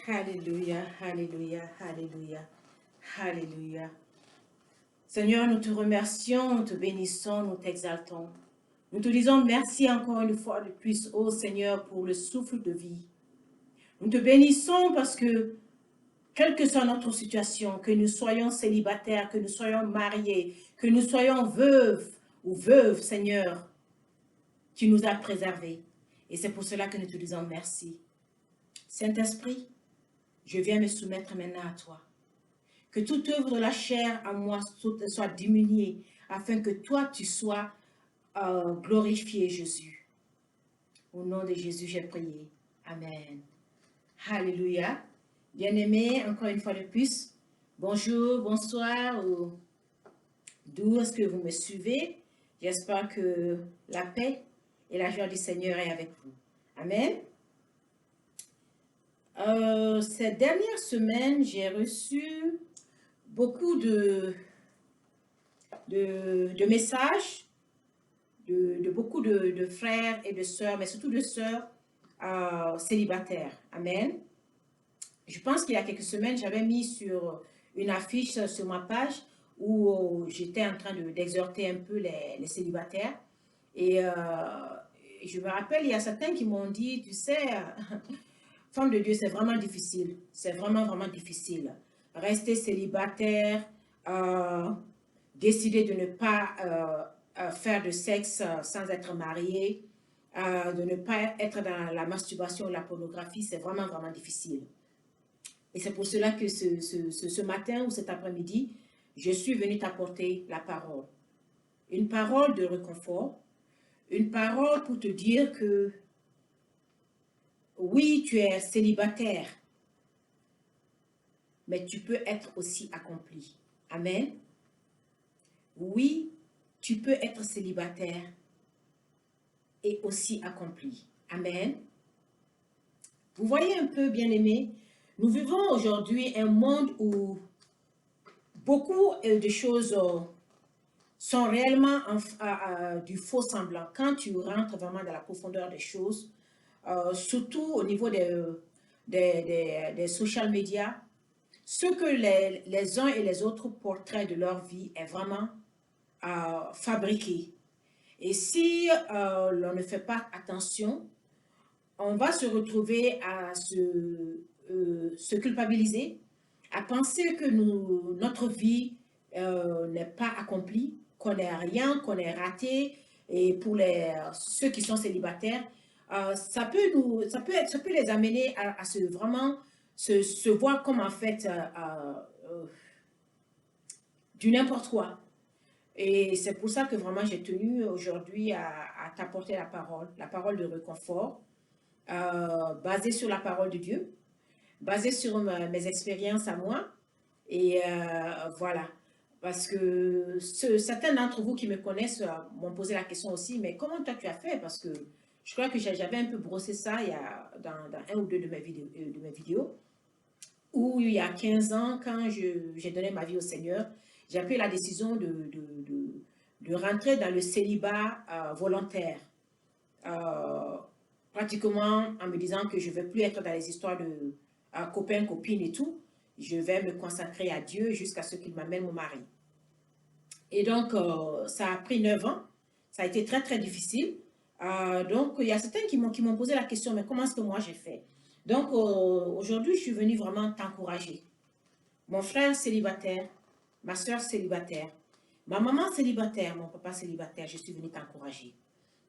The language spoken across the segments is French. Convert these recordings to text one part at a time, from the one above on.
Alléluia, alléluia, alléluia, alléluia. Seigneur, nous te remercions, nous te bénissons, nous t'exaltons. Nous te disons merci encore une fois de plus, ô Seigneur, pour le souffle de vie. Nous te bénissons parce que, quelle que soit notre situation, que nous soyons célibataires, que nous soyons mariés, que nous soyons veuves ou veuves, Seigneur, tu nous as préservés. Et c'est pour cela que nous te disons merci. Saint-Esprit, je viens me soumettre maintenant à toi. Que toute œuvre de la chair à moi soit diminuée, afin que toi, tu sois glorifié, Jésus. Au nom de Jésus, j'ai prié. Amen. Alléluia. Bien-aimés, encore une fois de plus, bonjour, bonsoir, d'où est-ce que vous me suivez? J'espère que la paix et la joie du Seigneur est avec vous. Amen. Cette dernière semaine, j'ai reçu beaucoup de messages de beaucoup de frères et de sœurs, mais surtout de sœurs célibataires. Amen. Je pense qu'il y a quelques semaines, j'avais mis sur une affiche sur ma page où j'étais en train d'exhorter un peu les célibataires. Et je me rappelle, il y a certains qui m'ont dit, tu sais, femme de Dieu, c'est vraiment difficile. C'est vraiment, vraiment difficile. Rester célibataire, décider de ne pas faire de sexe sans être marié, de ne pas être dans la masturbation ou la pornographie, c'est vraiment, vraiment difficile. Et c'est pour cela que ce matin ou cet après-midi, je suis venue t'apporter la parole. Une parole de réconfort, une parole pour te dire que oui, tu es célibataire, mais tu peux être aussi accompli. Amen. Oui, tu peux être célibataire et aussi accompli. Amen. Vous voyez un peu, bien-aimés, nous vivons aujourd'hui un monde où beaucoup de choses sont réellement du faux semblant. Quand tu rentres vraiment dans la profondeur des choses, surtout au niveau des social media, ce que les uns et les autres portraits de leur vie est vraiment fabriqué. Et si l'on ne fait pas attention, on va se retrouver à se culpabiliser, à penser que notre vie n'est pas accomplie, qu'on n'est rien, qu'on est raté. Et pour ceux qui sont célibataires, ça peut les amener à vraiment se voir comme en fait du n'importe quoi. Et c'est pour ça que vraiment j'ai tenu aujourd'hui à t'apporter la parole de réconfort, basée sur la parole de Dieu, basée sur mes expériences à moi. Et voilà, parce que certains d'entre vous qui me connaissent m'ont posé la question aussi, mais comment toi tu as fait? Parce que je crois que j'avais un peu brossé ça dans un ou deux de mes vidéos, où il y a 15 ans, quand j'ai donné ma vie au Seigneur, j'ai pris la décision de rentrer dans le célibat volontaire. Pratiquement en me disant que je ne vais plus être dans les histoires de copains, copines et tout. Je vais me consacrer à Dieu jusqu'à ce qu'il m'amène mon mari. Et donc, ça a pris 9 ans. Ça a été très, très difficile. Donc, il y a certains qui m'ont posé la question, mais comment est-ce que moi j'ai fait? Donc, aujourd'hui, je suis venue vraiment t'encourager. Mon frère célibataire, ma soeur célibataire, ma maman célibataire, mon papa célibataire, je suis venue t'encourager.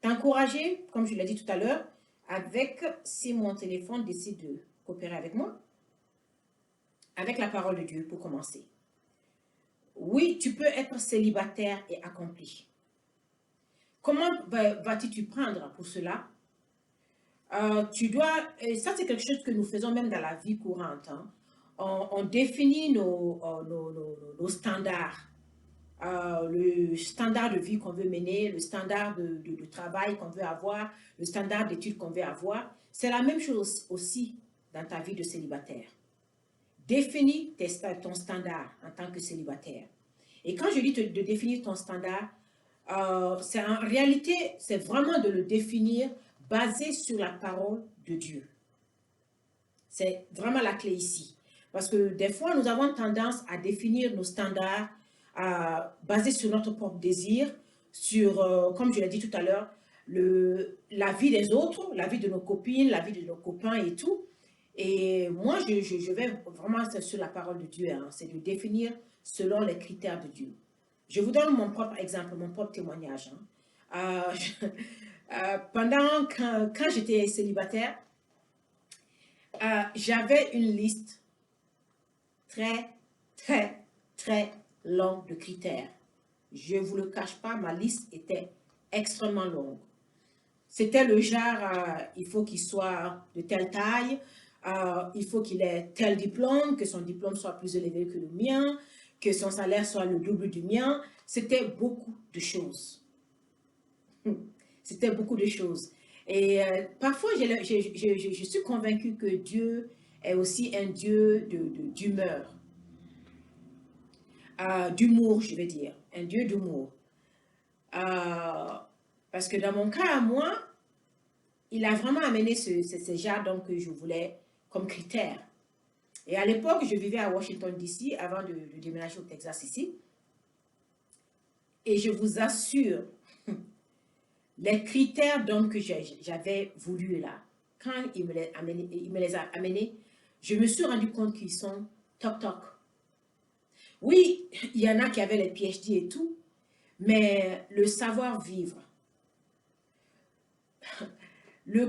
T'encourager, comme je l'ai dit tout à l'heure, avec, si mon téléphone décide de coopérer avec moi, avec la parole de Dieu pour commencer. Oui, tu peux être célibataire et accompli. Comment vas-tu t'y prendre pour cela? Tu dois, et ça c'est quelque chose que nous faisons même dans la vie courante. Hein. On définit nos standards. Le standard de vie qu'on veut mener, le standard de travail qu'on veut avoir, le standard d'études qu'on veut avoir. C'est la même chose aussi dans ta vie de célibataire. Définis ton standard en tant que célibataire. Et quand je dis de définir ton standard, c'est en réalité, c'est vraiment de le définir basé sur la parole de Dieu. C'est vraiment la clé ici. Parce que des fois, nous avons tendance à définir nos standards basés sur notre propre désir, sur, comme je l'ai dit tout à l'heure, la vie des autres, la vie de nos copines, la vie de nos copains et tout. Et moi, je vais vraiment sur la parole de Dieu, hein, c'est de définir selon les critères de Dieu. Je vous donne mon propre exemple, mon propre témoignage. Hein. Quand j'étais célibataire, j'avais une liste très, très, très longue de critères. Je ne vous le cache pas, ma liste était extrêmement longue. C'était le genre, il faut qu'il soit de telle taille, il faut qu'il ait tel diplôme, que son diplôme soit plus élevé que le mien, que son salaire soit le double du mien. C'était beaucoup de choses. C'était beaucoup de choses. Et parfois, je suis convaincue que Dieu est aussi un Dieu d'humeur, d'humour, je vais dire, un Dieu d'humour. Parce que dans mon cas à moi, il a vraiment amené ce genre que je voulais comme critère. Et à l'époque, je vivais à Washington, D.C. avant de déménager au Texas ici. Et je vous assure, les critères donc que j'avais voulu là, quand il me les a amenés, je me suis rendu compte qu'ils sont toc-toc. Oui, il y en a qui avaient les PhD et tout, mais le savoir-vivre, le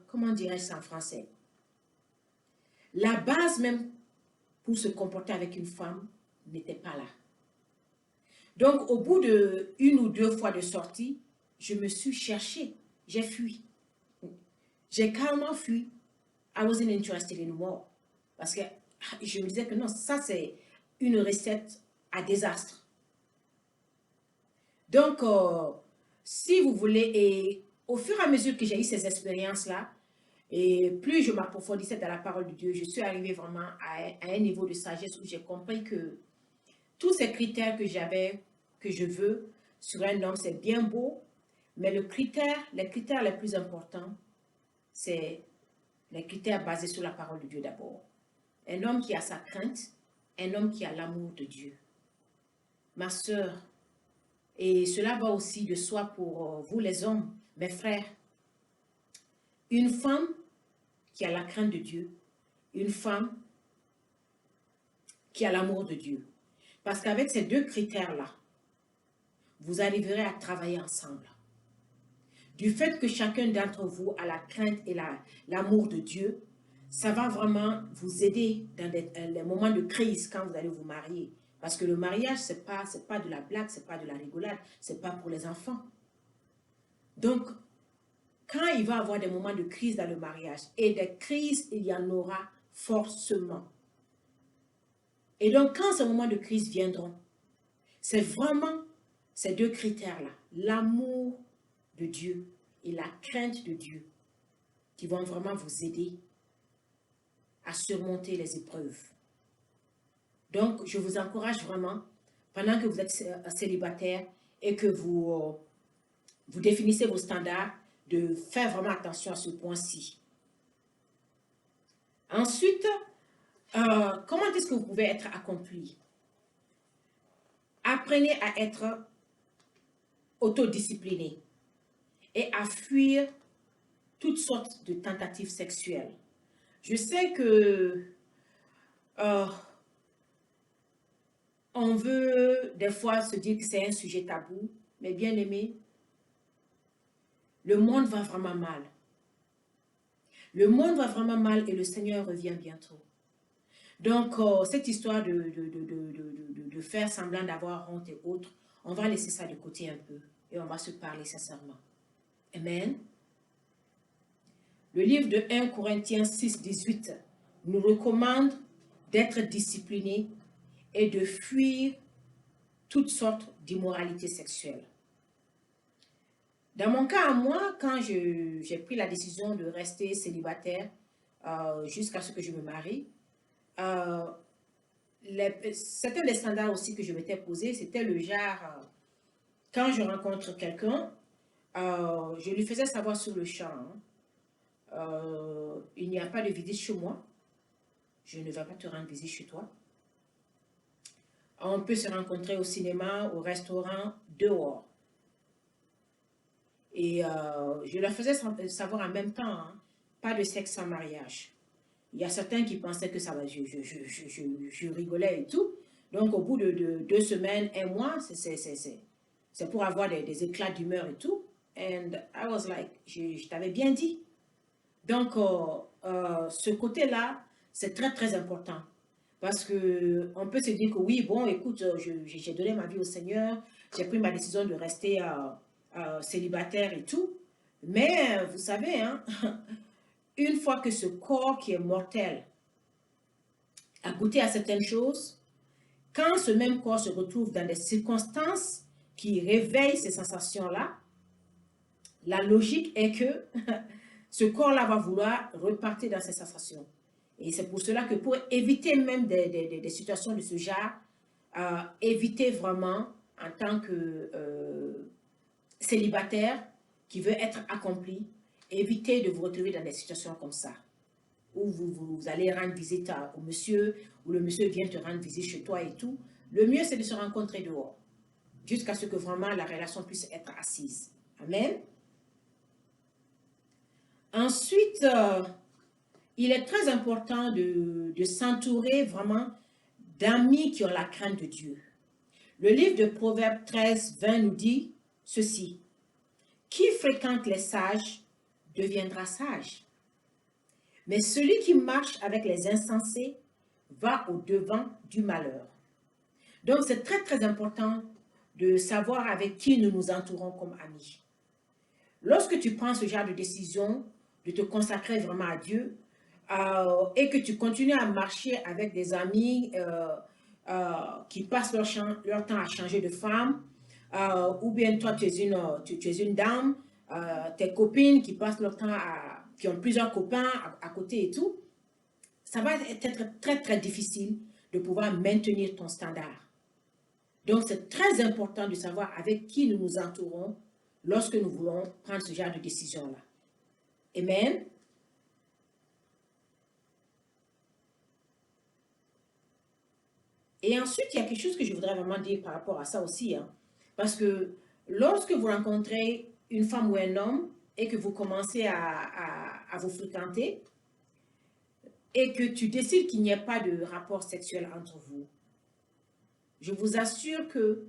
comment dirais-je ça en français? La base même pour se comporter avec une femme n'était pas là. Donc, au bout de 1 ou 2 fois de sortie, je me suis cherchée. J'ai fui. J'ai carrément fui. I wasn't interested anymore. Parce que je me disais que non, ça c'est une recette à désastre. Donc, si vous voulez, et au fur et à mesure que j'ai eu ces expériences-là, et plus je m'approfondissais dans la parole de Dieu, je suis arrivée vraiment à un niveau de sagesse où j'ai compris que tous ces critères que j'avais, que je veux sur un homme, c'est bien beau, mais les critères les plus importants, c'est les critères basés sur la parole de Dieu d'abord. Un homme qui a sa crainte, un homme qui a l'amour de Dieu. Ma sœur, et cela va aussi de soi pour vous les hommes, mes frères. Une femme qui a la crainte de Dieu, une femme qui a l'amour de Dieu. Parce qu'avec ces 2 critères-là, vous arriverez à travailler ensemble. Du fait que chacun d'entre vous a la crainte et l'amour de Dieu, ça va vraiment vous aider dans les moments de crise quand vous allez vous marier. Parce que le mariage, ce n'est pas de la blague, ce n'est pas de la rigolade, ce n'est pas pour les enfants. Donc, quand il va y avoir des moments de crise dans le mariage, et des crises, il y en aura forcément. Et donc, quand ces moments de crise viendront, c'est vraiment ces 2 critères-là, l'amour de Dieu et la crainte de Dieu, qui vont vraiment vous aider à surmonter les épreuves. Donc, je vous encourage vraiment, pendant que vous êtes célibataire et que vous définissez vos standards, de faire vraiment attention à ce point-ci. Ensuite, comment est-ce que vous pouvez être accompli? Apprenez à être autodiscipliné et à fuir toutes sortes de tentatives sexuelles. Je sais que on veut des fois se dire que c'est un sujet tabou, mais bien aimé, le monde va vraiment mal. Le monde va vraiment mal et le Seigneur revient bientôt. Donc, cette histoire de faire semblant d'avoir honte et autres, on va laisser ça de côté un peu et on va se parler sincèrement. Amen. Le livre de 1 Corinthiens 6, 18 nous recommande d'être disciplinés et de fuir toutes sortes d'immoralité sexuelle. Dans mon cas à moi, quand j'ai pris la décision de rester célibataire jusqu'à ce que je me marie, certains des standards aussi que je m'étais posé, c'était le genre, quand je rencontre quelqu'un, je lui faisais savoir sur le champ, il n'y a pas de visite chez moi. Je ne vais pas te rendre visite chez toi. On peut se rencontrer au cinéma, au restaurant, dehors. Et je leur faisais savoir en même temps, hein, pas de sexe sans mariage. Il y a certains qui pensaient que ça va, je rigolais et tout. Donc, au bout de 2 semaines, un mois, c'est pour avoir des éclats d'humeur et tout. And I was like, je t'avais bien dit. Donc, ce côté-là, c'est très, très important. Parce qu'on peut se dire que oui, bon, écoute, j'ai donné ma vie au Seigneur, j'ai pris ma décision de rester célibataire et tout. Mais, vous savez, hein, une fois que ce corps qui est mortel a goûté à certaines choses, quand ce même corps se retrouve dans des circonstances qui réveillent ces sensations-là, la logique est que ce corps-là va vouloir repartir dans ses sensations. Et c'est pour cela que pour éviter même des situations de ce genre, éviter vraiment en tant que célibataire qui veut être accompli, évitez de vous retrouver dans des situations comme ça, où vous allez rendre visite au monsieur, ou le monsieur vient te rendre visite chez toi et tout. Le mieux, c'est de se rencontrer dehors, jusqu'à ce que vraiment la relation puisse être assise. Amen. Ensuite, il est très important de s'entourer vraiment d'amis qui ont la crainte de Dieu. Le livre de Proverbes 13, 20 nous dit ceci. Qui fréquente les sages deviendra sage. Mais celui qui marche avec les insensés va au-devant du malheur. Donc, c'est très, très important de savoir avec qui nous nous entourons comme amis. Lorsque tu prends ce genre de décision, de te consacrer vraiment à Dieu, et que tu continues à marcher avec des amis qui passent leur temps à changer de femme, ou bien toi, tu es une dame, tes copines qui passent leur temps qui ont plusieurs copains à côté et tout, ça va être très, très difficile de pouvoir maintenir ton standard. Donc, c'est très important de savoir avec qui nous nous entourons lorsque nous voulons prendre ce genre de décision-là. Amen. Et ensuite, il y a quelque chose que je voudrais vraiment dire par rapport à ça aussi. Hein. Parce que lorsque vous rencontrez une femme ou un homme et que vous commencez à vous fréquenter et que tu décides qu'il n'y ait pas de rapport sexuel entre vous, je vous assure que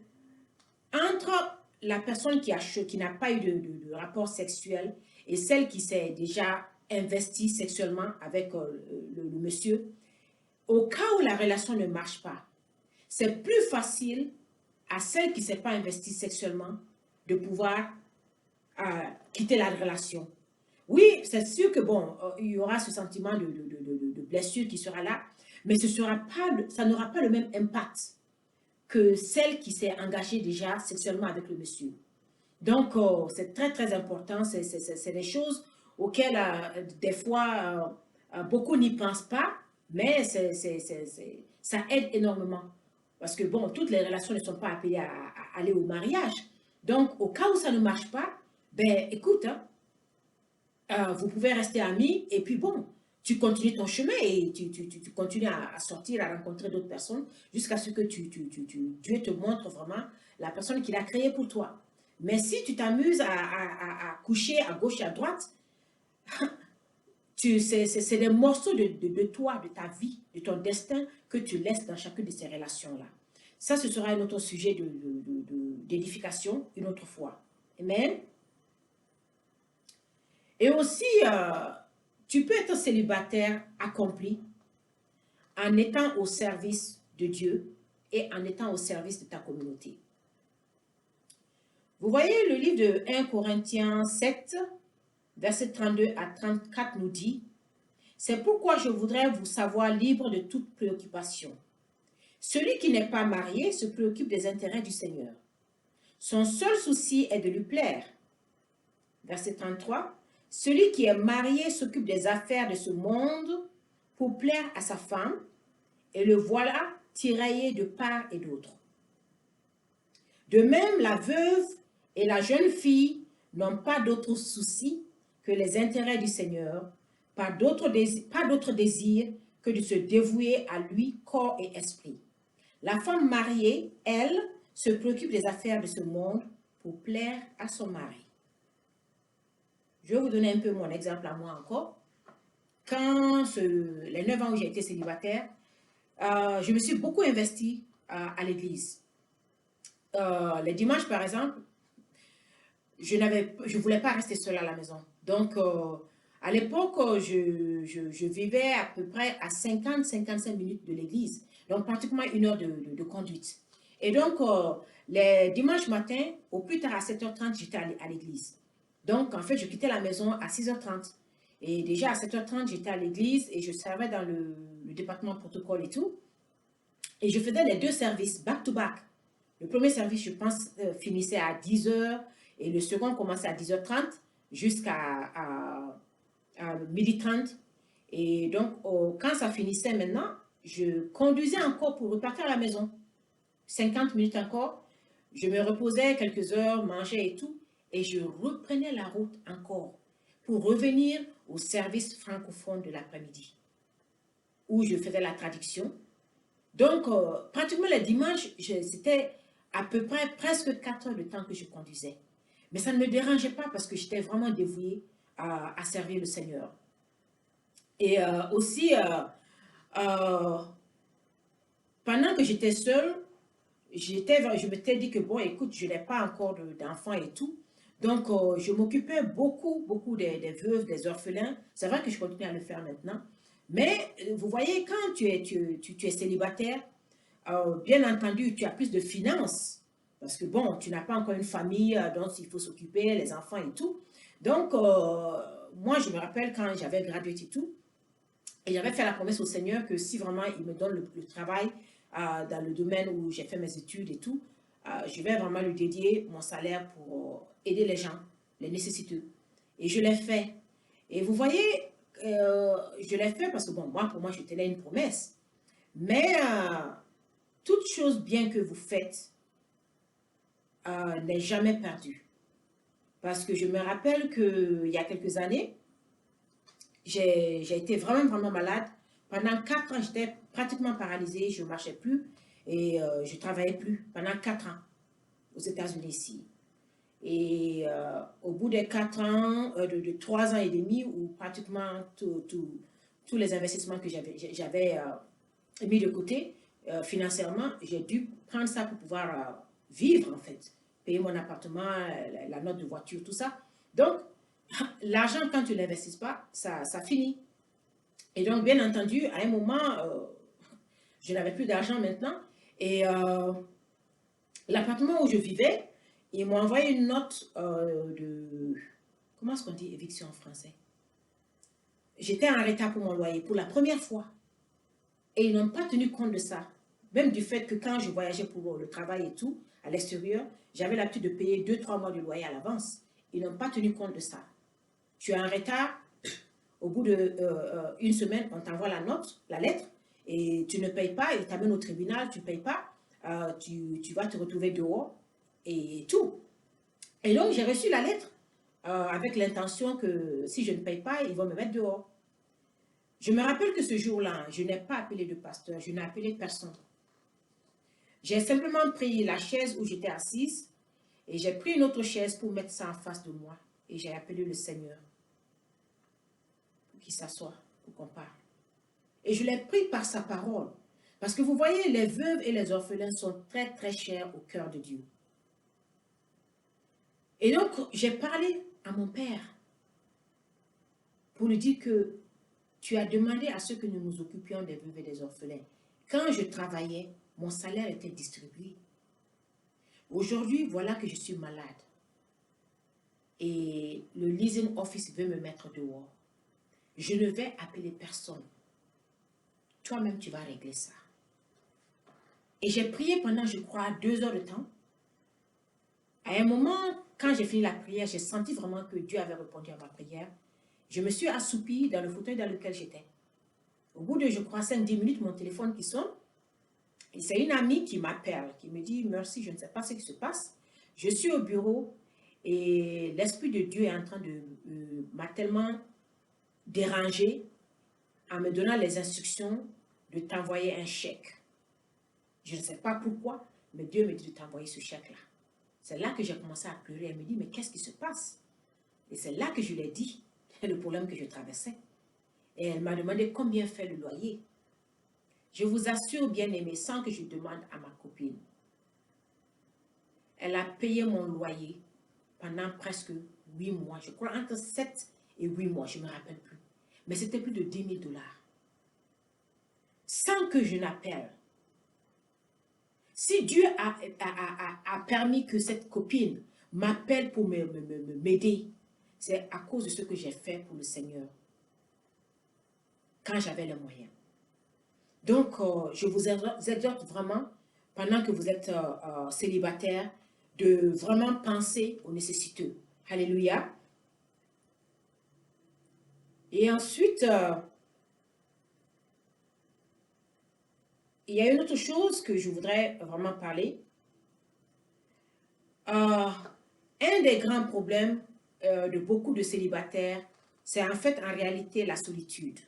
entre la personne qui n'a pas eu de rapport sexuel et celle qui s'est déjà investie sexuellement avec le monsieur, au cas où la relation ne marche pas, c'est plus facile à celle qui ne s'est pas investie sexuellement de pouvoir quitter la relation. Oui, c'est sûr que bon, il y aura ce sentiment de blessure qui sera là, mais ça n'aura pas le même impact que celle qui s'est engagée déjà sexuellement avec le monsieur. Donc, c'est très, très important. C'est des choses auxquelles, des fois, beaucoup n'y pensent pas, mais ça aide énormément. Parce que, bon, toutes les relations ne sont pas appelées à aller au mariage. Donc, au cas où ça ne marche pas, ben, écoute, hein, vous pouvez rester amis et puis, bon, tu continues ton chemin et tu continues à sortir, à rencontrer d'autres personnes jusqu'à ce que Dieu te montre vraiment la personne qu'il a créée pour toi. Mais si tu t'amuses à coucher à gauche et à droite, c'est des morceaux de toi, de ta vie, de ton destin que tu laisses dans chacune de ces relations-là. Ça, ce sera un autre sujet d'édification une autre fois. Amen. Et aussi, tu peux être célibataire accompli en étant au service de Dieu et en étant au service de ta communauté. Vous voyez, le livre de 1 Corinthiens 7, verset 32 à 34 nous dit, « C'est pourquoi je voudrais vous savoir libre de toute préoccupation. Celui qui n'est pas marié se préoccupe des intérêts du Seigneur. Son seul souci est de lui plaire. » Verset 33, « Celui qui est marié s'occupe des affaires de ce monde pour plaire à sa femme, et le voilà tiraillé de part et d'autre. De même, la veuve et la jeune fille n'ont pas d'autre souci que les intérêts du Seigneur, pas d'autre désir que de se dévouer à lui corps et esprit. La femme mariée, elle, se préoccupe des affaires de ce monde pour plaire à son mari. Je vais vous donner un peu mon exemple à moi encore. Quand les 9 ans où j'ai été célibataire, je me suis beaucoup investie à l'église. Les dimanches, par exemple, je ne voulais pas rester seule à la maison. Donc, à l'époque, je vivais à peu près à 50-55 minutes de l'église. Donc, pratiquement 1 heure de conduite. Et donc, les dimanches matins, au plus tard à 7h30, j'étais à l'église. Donc, en fait, je quittais la maison à 6h30. Et déjà à 7h30, j'étais à l'église et je servais dans le département protocole et tout. Et je faisais les 2 services back-to-back. Le premier service, je pense, finissait à 10h et le second commençait à 10h30 jusqu'à 12h30. Et donc, quand ça finissait maintenant, je conduisais encore pour repartir à la maison. 50 minutes encore. Je me reposais quelques heures, mangeais et tout. Et je reprenais la route encore pour revenir au service francophone de l'après-midi où je faisais la traduction. Donc, pratiquement les dimanches, c'était à peu près presque 4 heures de temps que je conduisais. Mais ça ne me dérangeait pas parce que j'étais vraiment dévouée à servir le Seigneur. Et aussi, pendant que j'étais seule, je m'étais dit que bon, écoute, je n'ai pas encore d'enfants et tout. Donc, je m'occupais beaucoup des veuves, des orphelins. C'est vrai que je continue à le faire maintenant. Mais vous voyez, quand tu es célibataire, bien entendu, tu as plus de finances. Parce que bon, tu n'as pas encore une famille dont il faut s'occuper, les enfants et tout. Donc, moi, je me rappelle quand j'avais gradué et tout, et j'avais fait la promesse au Seigneur que si vraiment il me donne le travail dans le domaine où j'ai fait mes études et tout, je vais vraiment lui dédier mon salaire pour aider les gens, les nécessiteux. Et je l'ai fait. Et vous voyez, je l'ai fait parce que bon, moi, pour moi, je tenais une promesse. Mais toute chose bien que vous faites n'est jamais perdue. Parce que je me rappelle qu'il y a quelques années, j'ai été vraiment malade. Pendant 4 ans, j'étais pratiquement paralysée, je ne marchais plus et je ne travaillais plus pendant 4 ans aux États-Unis ici. Et au bout de 4 ans, de 3 ans et demi, où pratiquement tous les investissements que j'avais mis de côté financièrement, j'ai dû prendre ça pour pouvoir vivre en fait, payer mon appartement, la note de voiture, tout ça. Donc, l'argent, quand tu ne l'investis pas, ça finit. Et donc, bien entendu, à un moment, je n'avais plus d'argent maintenant. Et l'appartement où je vivais, ils m'ont envoyé une note de... Comment est-ce qu'on dit éviction en français? J'étais en retard pour mon loyer pour la première fois. Et ils n'ont pas tenu compte de ça. Même du fait que quand je voyageais pour le travail et tout, à l'extérieur, j'avais l'habitude de payer 2-3 mois de loyer à l'avance. Ils n'ont pas tenu compte de ça. Tu es en retard, au bout d'une semaine, on t'envoie la note, la lettre, et tu ne payes pas, ils t'amènent au tribunal, tu ne payes pas, tu vas te retrouver dehors et tout. Et donc, j'ai reçu la lettre avec l'intention que si je ne paye pas, ils vont me mettre dehors. Je me rappelle que ce jour-là, je n'ai pas appelé de pasteur, je n'ai appelé personne. J'ai simplement pris la chaise où j'étais assise et j'ai pris une autre chaise pour mettre ça en face de moi. Et j'ai appelé le Seigneur pour qu'il s'assoie, pour qu'on parle. Et je l'ai pris par sa parole. Parce que vous voyez, les veuves et les orphelins sont très chers au cœur de Dieu. Et donc, j'ai parlé à mon père pour lui dire que tu as demandé à ceux que nous nous occupions des veuves et des orphelins. Quand je travaillais, mon salaire était distribué. Aujourd'hui, voilà que je suis malade. Et le leasing office veut me mettre dehors. Je ne vais appeler personne. Toi-même, tu vas régler ça. Et j'ai prié pendant, je crois, 2 heures de temps. À un moment, quand j'ai fini la prière, j'ai senti vraiment que Dieu avait répondu à ma prière. Je me suis assoupie dans le fauteuil dans lequel j'étais. Au bout de, je crois, 5-10 minutes, mon téléphone qui sonne. Et c'est une amie qui m'appelle, qui me dit « Merci, je ne sais pas ce qui se passe. Je suis au bureau Et l'Esprit de Dieu est en train de m'a tellement dérangé en me donnant les instructions de t'envoyer un chèque. Je ne sais pas pourquoi, mais Dieu me dit de t'envoyer ce chèque-là. C'est là que j'ai commencé à pleurer. Elle me dit, mais qu'est-ce qui se passe? Et c'est là que je lui ai dit le problème que je traversais. Et elle m'a demandé combien fait le loyer. Je vous assure, bien-aimé, sans que je demande à ma copine, elle a payé mon loyer pendant presque 8 mois. Je crois entre 7 et 8 mois, je ne me rappelle plus. Mais c'était plus de 10 000 dollars. Sans que je n'appelle. Si Dieu a permis que cette copine m'appelle pour m'aider, c'est à cause de ce que j'ai fait pour le Seigneur quand j'avais les moyens. Donc, je vous exhorte vraiment, pendant que vous êtes célibataire, de vraiment penser aux nécessiteux. Alléluia. Et ensuite, il y a une autre chose que je voudrais vraiment parler. Un des grands problèmes de beaucoup de célibataires, c'est en fait en réalité la solitude.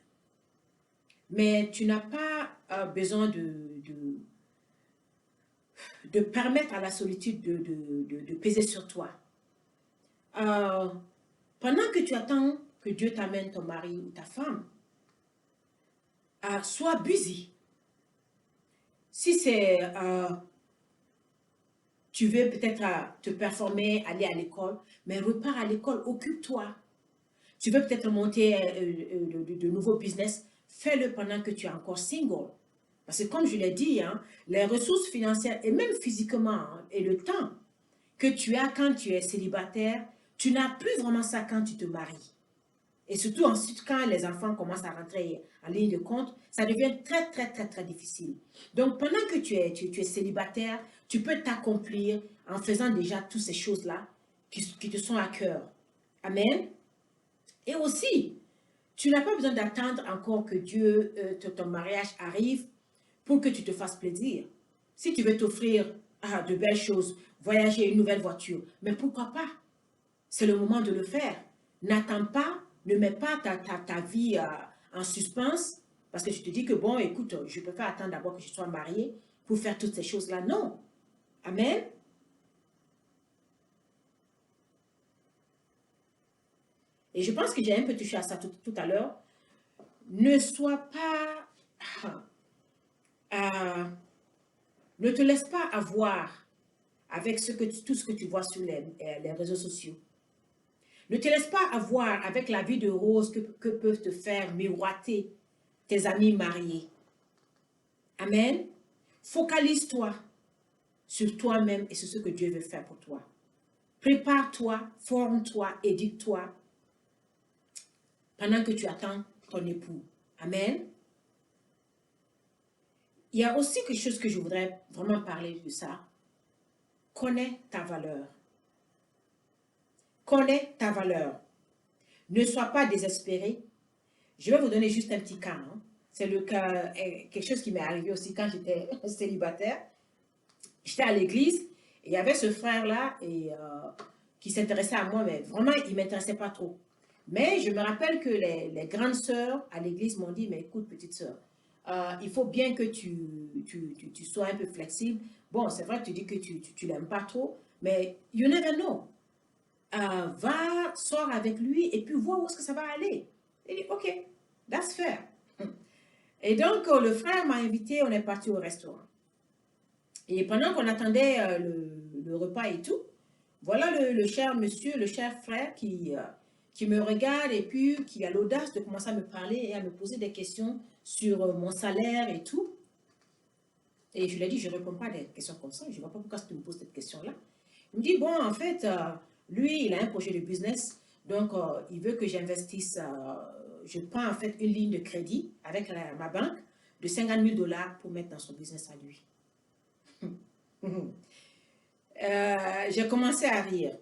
Mais tu n'as pas besoin de permettre à la solitude de peser sur toi. Pendant que tu attends que Dieu t'amène ton mari ou ta femme, sois busy. Si c'est, tu veux peut-être te performer, aller à l'école, mais repars à l'école, occupe-toi. Tu veux peut-être monter de nouveaux business, fais-le pendant que tu es encore single. Parce que comme je l'ai dit, hein, les ressources financières et même physiquement, hein, et le temps que tu as quand tu es célibataire, tu n'as plus vraiment ça quand tu te maries. Et surtout ensuite, quand les enfants commencent à rentrer en ligne de compte, ça devient très, très, très, très difficile. Donc, pendant que tu es célibataire, tu peux t'accomplir en faisant déjà toutes ces choses-là qui te sont à cœur. Amen. Et aussi, tu n'as pas besoin d'attendre encore que Dieu, ton mariage arrive pour que tu te fasses plaisir. Si tu veux t'offrir de belles choses, voyager, une nouvelle voiture, mais pourquoi pas? C'est le moment de le faire. N'attends pas, ne mets pas ta vie en suspens parce que tu te dis que bon, écoute, je peux pas attendre d'abord que je sois mariée pour faire toutes ces choses-là. Non. Amen. Et je pense que j'ai un peu touché à ça tout à l'heure. Ne sois pas... ne te laisse pas avoir avec tout ce que tu vois sur les réseaux sociaux. Ne te laisse pas avoir avec la vie de rose que peuvent te faire miroiter tes amis mariés. Amen. Focalise-toi sur toi-même et sur ce que Dieu veut faire pour toi. Prépare-toi, forme-toi, éduque-toi pendant que tu attends ton époux. Amen. Il y a aussi quelque chose que je voudrais vraiment parler de ça. Connais ta valeur. Connais ta valeur. Ne sois pas désespéré. Je vais vous donner juste un petit cas. Hein. C'est le cas, quelque chose qui m'est arrivé aussi quand j'étais célibataire. J'étais à l'église et il y avait ce frère-là qui s'intéressait à moi, mais vraiment, il ne m'intéressait pas trop. Mais je me rappelle que les grandes sœurs à l'église m'ont dit, mais écoute, petite sœur, il faut bien que tu sois un peu flexible. Bon, c'est vrai que tu dis que tu l'aimes pas trop, mais you never know. Va, sors avec lui et puis vois où est-ce que ça va aller. Il dit, ok, that's fair. Et donc, le frère m'a invité, on est parti au restaurant. Et pendant qu'on attendait le repas et tout, voilà le cher monsieur, le cher frère qui me regarde et puis qui a l'audace de commencer à me parler et à me poser des questions sur mon salaire et tout. Et je lui ai dit, je ne réponds pas à des questions comme ça, je ne vois pas pourquoi tu me poses cette question-là. Il me dit, bon, en fait, lui, il a un projet de business, donc il veut que j'investisse, je prends en fait une ligne de crédit avec ma banque de 50 000 dollars pour mettre dans son business à lui. J'ai commencé à rire.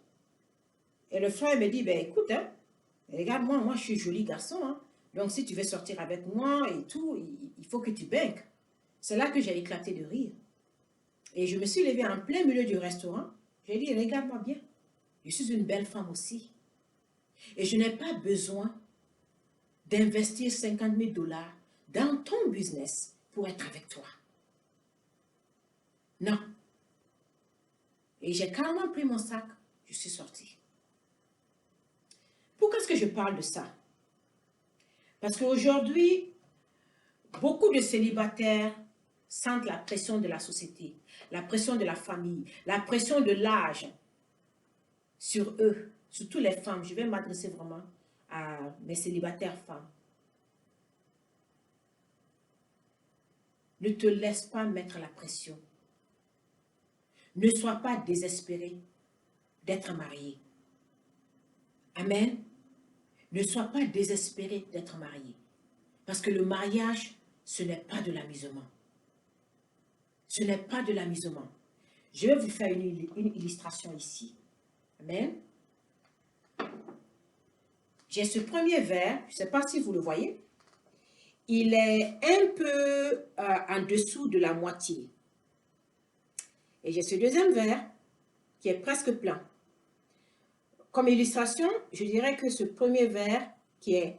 Et le frère me dit, ben écoute, hein, regarde-moi, moi je suis joli garçon, hein, donc si tu veux sortir avec moi et tout, il faut que tu banques. C'est là que j'ai éclaté de rire. Et je me suis levée en plein milieu du restaurant. J'ai dit, regarde-moi bien. Je suis une belle femme aussi. Et je n'ai pas besoin d'investir 50 000 dollars dans ton business pour être avec toi. Non. Et j'ai carrément pris mon sac, je suis sortie. Pourquoi est-ce que je parle de ça? Parce qu'aujourd'hui, beaucoup de célibataires sentent la pression de la société, la pression de la famille, la pression de l'âge sur eux, surtout les femmes. Je vais m'adresser vraiment à mes célibataires femmes. Ne te laisse pas mettre la pression. Ne sois pas désespéré d'être marié. Amen. Ne sois pas désespéré d'être marié. Parce que le mariage, ce n'est pas de l'amusement. Ce n'est pas de l'amusement. Je vais vous faire une illustration ici. Amen. J'ai ce premier verre, je ne sais pas si vous le voyez. Il est un peu en dessous de la moitié. Et j'ai ce deuxième verre qui est presque plein. Comme illustration, je dirais que ce premier verre qui est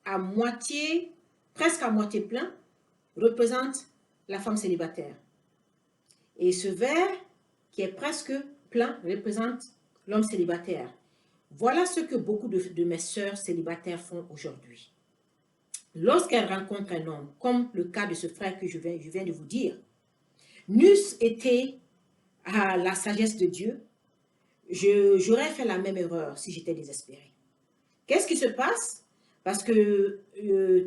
à moitié, presque à moitié plein, représente la femme célibataire. Et ce verre qui est presque plein représente l'homme célibataire. Voilà ce que beaucoup de mes sœurs célibataires font aujourd'hui. Lorsqu'elles rencontrent un homme, comme le cas de ce frère que je viens de vous dire, n'eusse été à la sagesse de Dieu, j'aurais fait la même erreur si j'étais désespérée. Qu'est-ce qui se passe? Parce que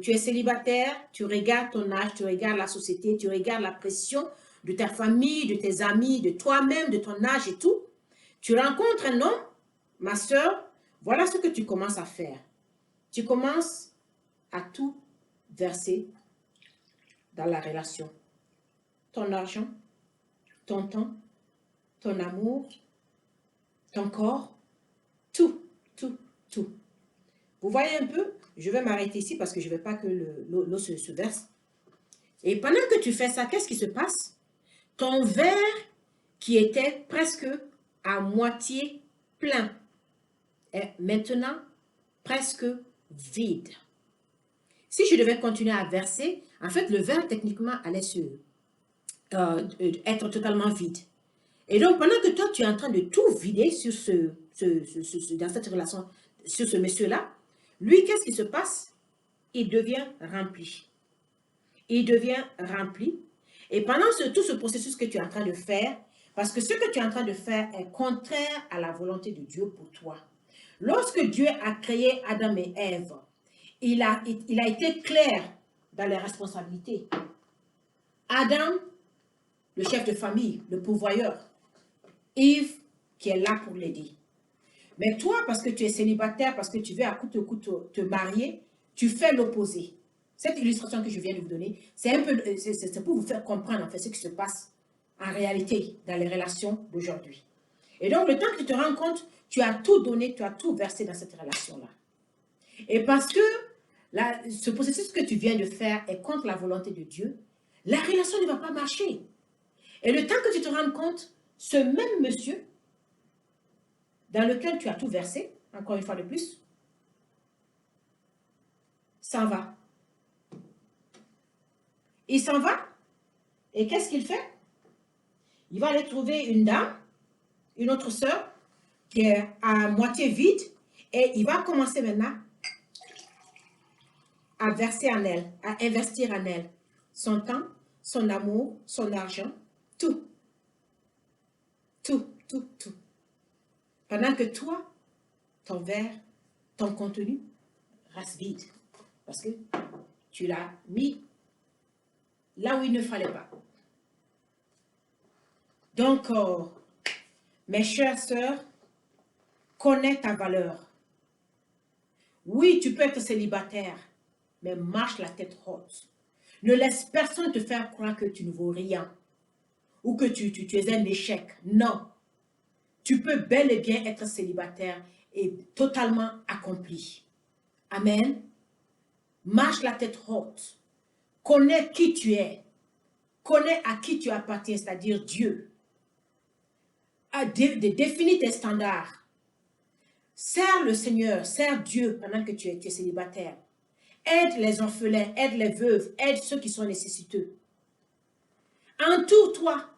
tu es célibataire, tu regardes ton âge, tu regardes la société, tu regardes la pression de ta famille, de tes amis, de toi-même, de ton âge et tout. Tu rencontres un homme, ma soeur, voilà ce que tu commences à faire. Tu commences à tout verser dans la relation. Ton argent, ton temps, ton amour, ton corps, tout, tout, tout. Vous voyez un peu? Je vais m'arrêter ici parce que je ne veux pas que l'eau se verse. Et pendant que tu fais ça, qu'est-ce qui se passe? Ton verre qui était presque à moitié plein est maintenant presque vide. Si je devais continuer à verser, en fait, le verre techniquement allait être totalement vide. Et donc, pendant que toi, tu es en train de tout vider sur dans cette relation, sur ce monsieur-là, lui, qu'est-ce qui se passe? Il devient rempli. Il devient rempli. Et pendant tout ce processus que tu es en train de faire, parce que ce que tu es en train de faire est contraire à la volonté de Dieu pour toi. Lorsque Dieu a créé Adam et Ève, il a été clair dans les responsabilités. Adam, le chef de famille, le pourvoyeur. Yves, qui est là pour l'aider. Mais toi, parce que tu es célibataire, parce que tu veux à coup de coup te marier, tu fais l'opposé. Cette illustration que je viens de vous donner, c'est pour vous faire comprendre en fait ce qui se passe en réalité dans les relations d'aujourd'hui. Et donc, le temps que tu te rends compte, tu as tout donné, tu as tout versé dans cette relation-là. Et parce que ce processus que tu viens de faire est contre la volonté de Dieu, la relation ne va pas marcher. Et le temps que tu te rends compte, ce même monsieur dans lequel tu as tout versé, encore une fois de plus, s'en va. Il s'en va, et qu'est-ce qu'il fait? Il va aller trouver une dame, une autre sœur, qui est à moitié vide, et il va commencer maintenant à verser en elle, à investir en elle son temps, son amour, son argent, tout. Tout, tout, tout. Pendant que toi, ton verre, ton contenu reste vide. Parce que tu l'as mis là où il ne fallait pas. Donc, mes chères sœurs, connais ta valeur. Oui, tu peux être célibataire, mais marche la tête haute. Ne laisse personne te faire croire que tu ne vaux rien ou que tu es un échec. Non. Tu peux bel et bien être célibataire et totalement accompli. Amen. Marche la tête haute. Connais qui tu es. Connais à qui tu appartiens, c'est-à-dire Dieu. définis tes standards. Sers le Seigneur, sers Dieu pendant que tu es célibataire. Aide les orphelins, aide les veuves, aide ceux qui sont nécessiteux. Entoure-toi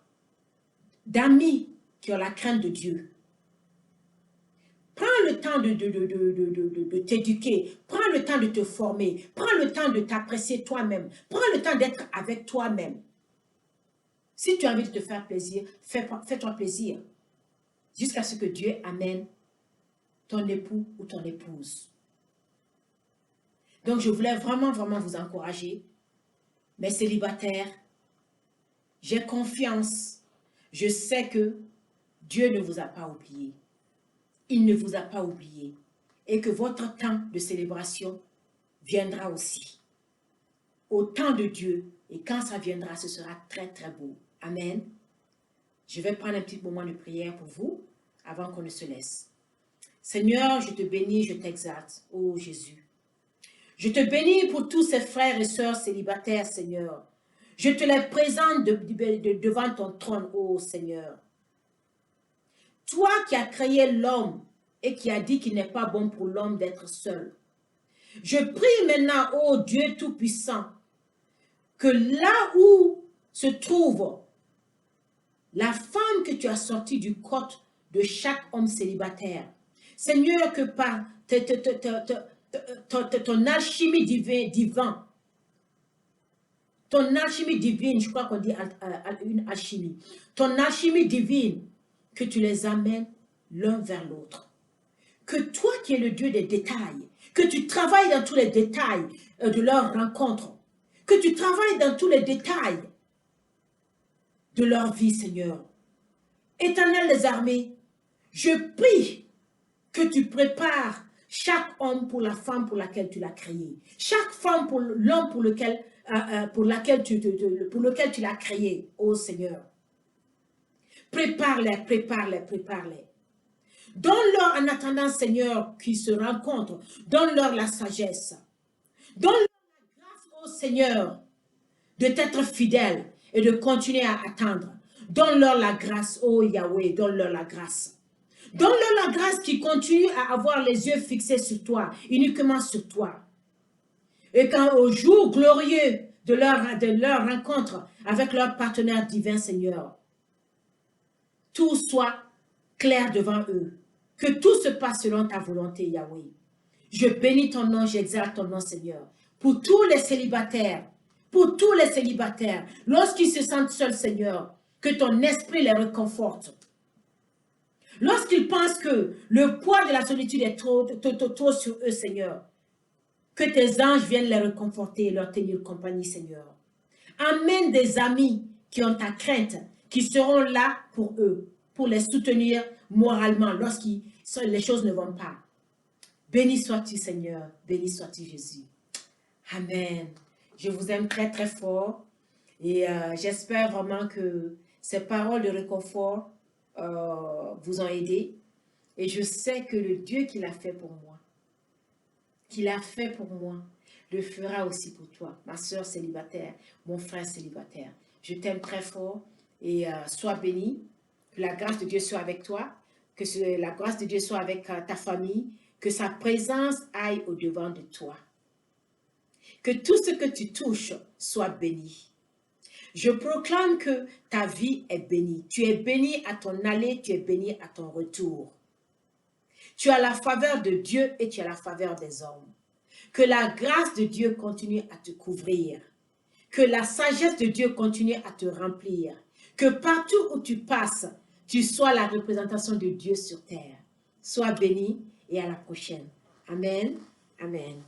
d'amis qui ont la crainte de Dieu. Prends le temps de t'éduquer, prends le temps de te former, prends le temps de t'apprécier toi-même, prends le temps d'être avec toi-même. Si tu as envie de te faire plaisir, fais-toi plaisir jusqu'à ce que Dieu amène ton époux ou ton épouse. Donc, je voulais vraiment vous encourager, mes célibataires. J'ai confiance. Je sais que Dieu ne vous a pas oublié. Il ne vous a pas oublié. Et que votre temps de célébration viendra aussi. Au temps de Dieu. Et quand ça viendra, ce sera très beau. Amen. Je vais prendre un petit moment de prière pour vous avant qu'on ne se laisse. Seigneur, je te bénis, je t'exalte. Oh Jésus. Je te bénis pour tous ces frères et sœurs célibataires, Seigneur. Je te les présente devant ton trône, oh Seigneur. Toi qui as créé l'homme et qui as dit qu'il n'est pas bon pour l'homme d'être seul. Je prie maintenant, oh Dieu Tout-Puissant, que là où se trouve la femme que tu as sortie du côte de chaque homme célibataire, Seigneur, que par ton alchimie divine, ton alchimie divine, je crois qu'on dit une alchimie, ton alchimie divine, que tu les amènes l'un vers l'autre. Que toi qui es le Dieu des détails, que tu travailles dans tous les détails de leur rencontre, que tu travailles dans tous les détails de leur vie, Seigneur. Éternel des armées, je prie que tu prépares chaque homme pour la femme pour laquelle tu l'as créé. Chaque femme pour l'homme pour lequel tu l'as créé, ô Seigneur. Prépare-les, prépare-les, prépare-les. Donne-leur en attendant, Seigneur, qu'ils se rencontrent. Donne-leur la sagesse. Donne-leur la grâce, ô Seigneur, de t'être fidèle et de continuer à attendre. Donne-leur la grâce, ô Yahweh, donne-leur la grâce. Donne-leur la grâce qui continue à avoir les yeux fixés sur toi, uniquement sur toi. Et quand au jour glorieux de leur rencontre avec leur partenaire divin, Seigneur, tout soit clair devant eux. Que tout se passe selon ta volonté, Yahweh. Je bénis ton nom, j'exalte ton nom, Seigneur. Pour tous les célibataires, lorsqu'ils se sentent seuls, Seigneur, que ton esprit les réconforte. Lorsqu'ils pensent que le poids de la solitude est trop sur eux, Seigneur, que tes anges viennent les réconforter et leur tenir compagnie, Seigneur. Amène des amis qui ont ta crainte, qui seront là pour eux, pour les soutenir moralement lorsque les choses ne vont pas. Béni sois-tu, Seigneur. Béni sois-tu, Jésus. Amen. Je vous aime très fort et j'espère vraiment que ces paroles de réconfort vous ont aidé. Et je sais que le Dieu qui l'a fait pour moi, le fera aussi pour toi, ma soeur célibataire, mon frère célibataire. Je t'aime très fort et sois béni. Que la grâce de Dieu soit avec toi, que la grâce de Dieu soit avec ta famille, que sa présence aille au-devant de toi. Que tout ce que tu touches soit béni. Je proclame que ta vie est bénie. Tu es béni à ton aller, tu es béni à ton retour. Tu as la faveur de Dieu et tu as la faveur des hommes. Que la grâce de Dieu continue à te couvrir. Que la sagesse de Dieu continue à te remplir. Que partout où tu passes, tu sois la représentation de Dieu sur terre. Sois béni et à la prochaine. Amen. Amen.